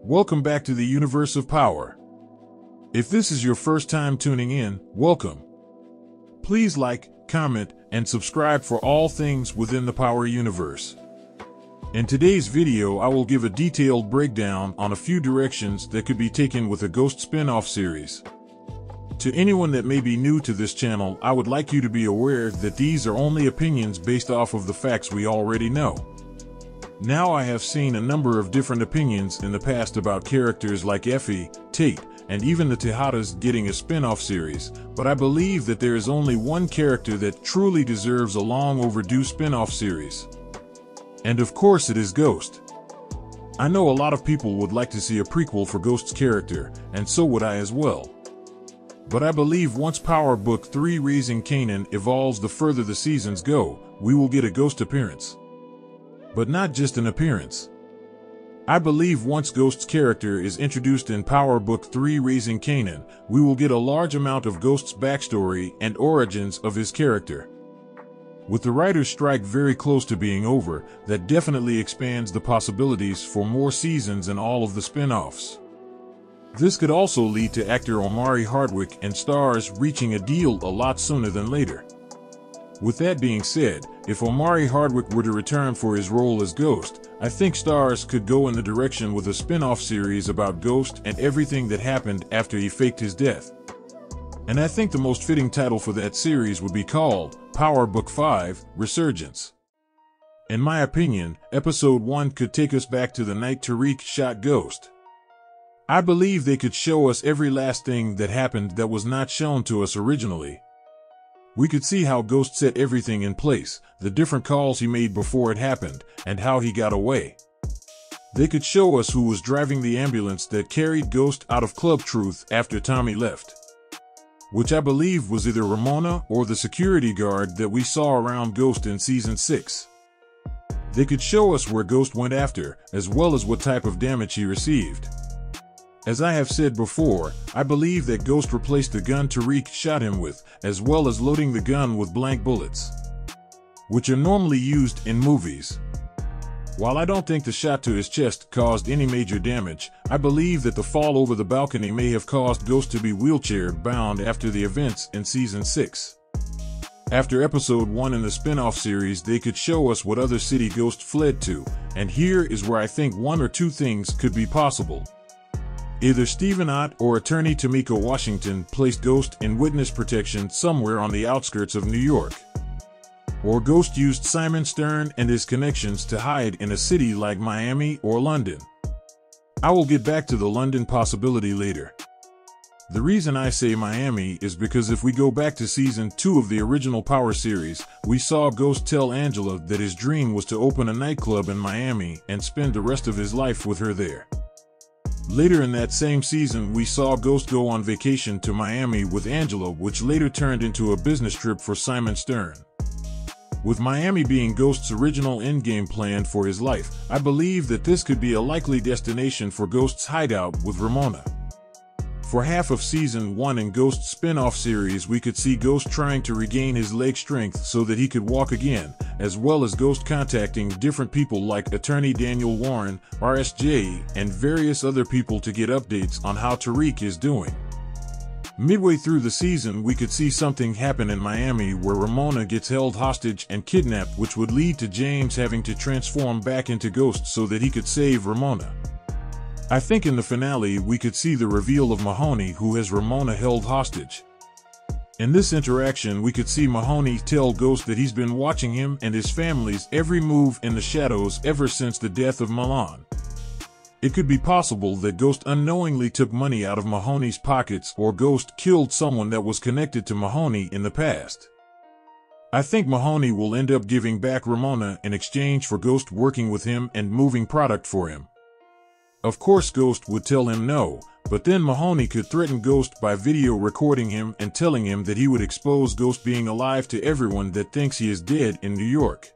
Welcome back to the universe of power. If this is your first time tuning in, welcome. Please like, comment, and subscribe for all things within the Power universe. In today's video, I will give a detailed breakdown on a few directions that could be taken with a Ghost spin-off series. To anyone that may be new to this channel, I would like you to be aware that these are only opinions based off of the facts we already know. Now, I have seen a number of different opinions in the past about characters like Effie, Tate, and even the Tejadas getting a spin-off series, but I believe that there is only one character that truly deserves a long overdue spin-off series. And of course it is Ghost. I know a lot of people would like to see a prequel for Ghost's character, and so would I as well. But I believe once Power Book 3 Raising Kanan evolves the further the seasons go, we will get a Ghost appearance. But not just an appearance. I believe once Ghost's character is introduced in Power Book 3 Raising Kanan, we will get a large amount of Ghost's backstory and origins of his character. With the writer's strike very close to being over, that definitely expands the possibilities for more seasons and all of the spin-offs. This could also lead to actor Omari Hardwick and stars reaching a deal a lot sooner than later. With that being said, if Omari Hardwick were to return for his role as Ghost, I think stars could go in the direction with a spin-off series about Ghost and everything that happened after he faked his death. And I think the most fitting title for that series would be called Power Book 5 Resurgence. In my opinion, Episode 1 could take us back to the night Tariq shot Ghost. I believe they could show us every last thing that happened that was not shown to us originally. We could see how Ghost set everything in place, the different calls he made before it happened, and how he got away. They could show us who was driving the ambulance that carried Ghost out of Club Truth after Tommy left, which I believe was either Ramona or the security guard that we saw around Ghost in Season 6. They could show us where Ghost went after, as well as what type of damage he received. As I have said before, I believe that Ghost replaced the gun Tariq shot him with, as well as loading the gun with blank bullets, which are normally used in movies. While I don't think the shot to his chest caused any major damage, I believe that the fall over the balcony may have caused Ghost to be wheelchair-bound after the events in Season 6. After Episode 1 in the spin-off series, they could show us what other city Ghost fled to, and here is where I think one or two things could be possible. Either Stephen Ott or attorney Tamika Washington placed Ghost in witness protection somewhere on the outskirts of New York. Or Ghost used Simon Stern and his connections to hide in a city like Miami or London. I will get back to the London possibility later. The reason I say Miami is because if we go back to Season 2 of the original Power series, we saw Ghost tell Angela that his dream was to open a nightclub in Miami and spend the rest of his life with her there. Later in that same season, we saw Ghost go on vacation to Miami with Angela, which later turned into a business trip for Simon Stern. With Miami being Ghost's original endgame plan for his life, I believe that this could be a likely destination for Ghost's hideout with Ramona. For half of Season 1 in Ghost's spin-off series, we could see Ghost trying to regain his leg strength so that he could walk again, as well as Ghost contacting different people like attorney Daniel Warren, RSJ, and various other people to get updates on how Tariq is doing. Midway through the season, we could see something happen in Miami where Ramona gets held hostage and kidnapped, which would lead to James having to transform back into Ghost so that he could save Ramona. I think in the finale we could see the reveal of Mahoney, who has Ramona held hostage. In this interaction, we could see Mahoney tell Ghost that he's been watching him and his family's every move in the shadows ever since the death of Milan. It could be possible that Ghost unknowingly took money out of Mahoney's pockets, or Ghost killed someone that was connected to Mahoney in the past. I think Mahoney will end up giving back Ramona in exchange for Ghost working with him and moving product for him. Of course, Ghost would tell him no, but then Mahoney could threaten Ghost by video recording him and telling him that he would expose Ghost being alive to everyone that thinks he is dead in New York.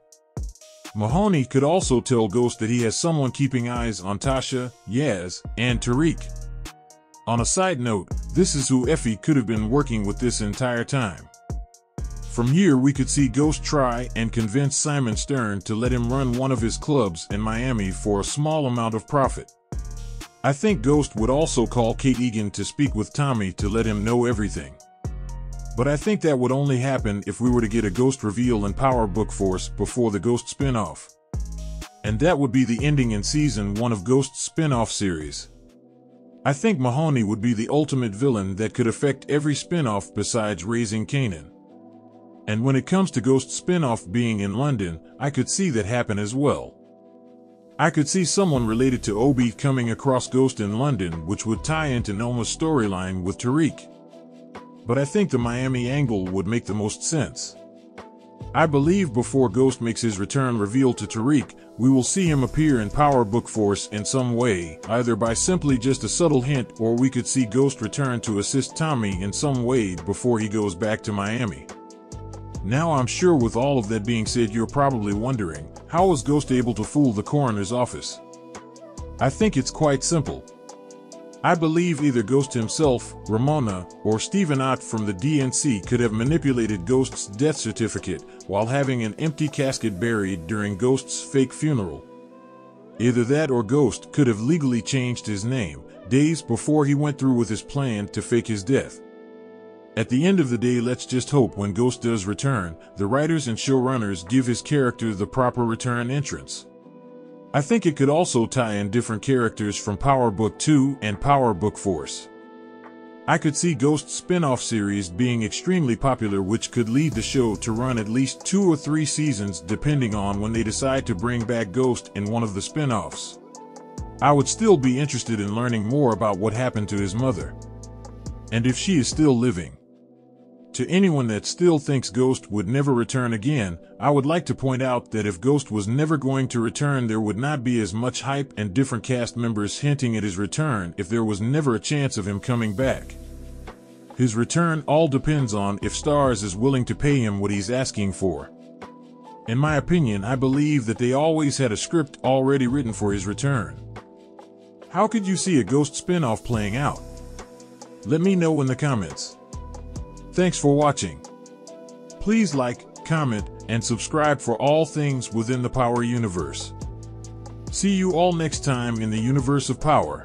Mahoney could also tell Ghost that he has someone keeping eyes on Tasha, Yaz, and Tariq. On a side note, this is who Effie could have been working with this entire time. From here, we could see Ghost try and convince Simon Stern to let him run one of his clubs in Miami for a small amount of profit. I think Ghost would also call Kate Egan to speak with Tommy to let him know everything. But I think that would only happen if we were to get a Ghost reveal in Power Book Force before the Ghost spin-off. And that would be the ending in Season 1 of Ghost's spin-off series. I think Mahoney would be the ultimate villain that could affect every spin-off besides Raising Kanan. And when it comes to Ghost's spin-off being in London, I could see that happen as well. I could see someone related to Obi coming across Ghost in London, which would tie into Noma's storyline with Tariq. But I think the Miami angle would make the most sense. I believe before Ghost makes his return reveal to Tariq, we will see him appear in Power Book Force in some way, either by simply just a subtle hint, or we could see Ghost return to assist Tommy in some way before he goes back to Miami. Now I'm sure with all of that being said, you're probably wondering, how was Ghost able to fool the coroner's office? I think it's quite simple. I believe either Ghost himself, Ramona, or Stephen Ott from the DNC could have manipulated Ghost's death certificate while having an empty casket buried during Ghost's fake funeral. Either that or Ghost could have legally changed his name days before he went through with his plan to fake his death. At the end of the day, let's just hope when Ghost does return, the writers and showrunners give his character the proper return entrance. I think it could also tie in different characters from Power Book 2 and Power Book Force. I could see Ghost's spin-off series being extremely popular, which could lead the show to run at least 2 or 3 seasons depending on when they decide to bring back Ghost in one of the spin-offs. I would still be interested in learning more about what happened to his mother, and if she is still living. To anyone that still thinks Ghost would never return again, I would like to point out that if Ghost was never going to return, there would not be as much hype and different cast members hinting at his return if there was never a chance of him coming back. His return all depends on if Starz is willing to pay him what he's asking for. In my opinion, I believe that they always had a script already written for his return. How could you see a Ghost spin-off playing out? Let me know in the comments. Thanks for watching. Please like, comment, and subscribe for all things within the Power Universe. See you all next time in the Universe of Power.